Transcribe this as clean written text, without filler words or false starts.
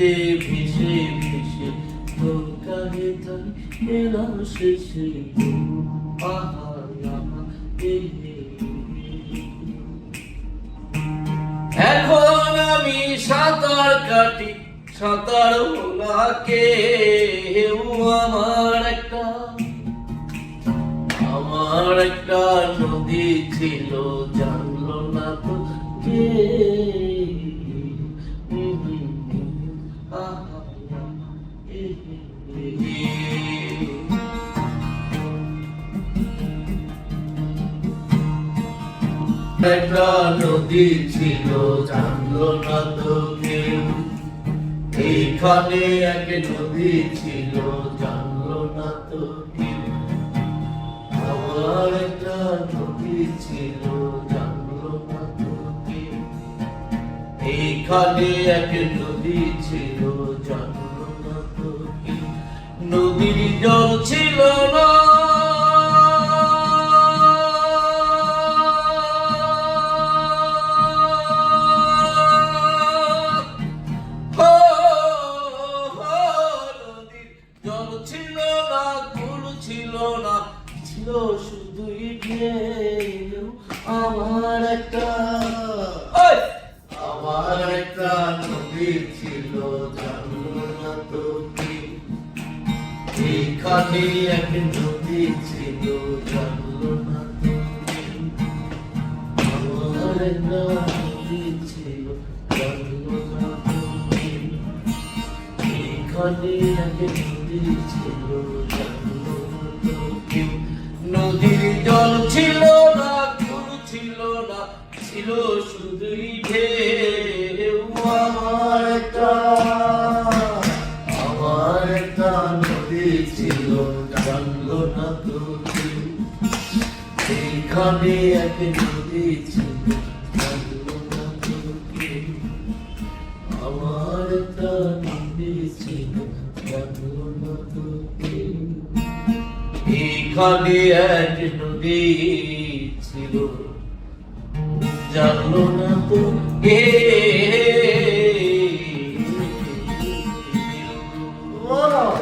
নদীতে ভেসে ভেসে নৌকায় তাই এলাম শেষে আহা আহা এখন আমি সাঁতার কাটি, সাঁতার ভোলাকে আমার একটা নদী ছিল, জানলো না তো কে। একটা নদী ছিল, জানলো না তো কেউ। এইখানে এক নদী ছিল, জানলো না তো কেউ। আমার একটা নদী ছিল, জানলো না তো কেউ। এইখানে এক নদী ছিল, জানলো না তো কেউ। নদীর জল ছিল না, ছিল না, কুল ছিল না, ছিল শুধুই ঢেউ। আমার একটা নদী ছিল, জানলো না তো কেউ। এইখানে এক নদী ছিল, জানলো না তো কেউ। আমার একটা নদী ছিল, জানলো না তো কেউ। এইখানে এক নদী ছিল, জানলো না তো কেউ। নদীর জল ছিল না, কুল ছিল না, ছিল শুধুই ঢেউ। আমার একটা নদী ছিল, জানলো না তো কেউ। এইখানে এক নদী ছিল, জানলো না তো কেউ। আমার একটা নদী ছিল, জানলো না তো কেউ। এইখানে এক নদী ছিল, জানলো না তো কেউ।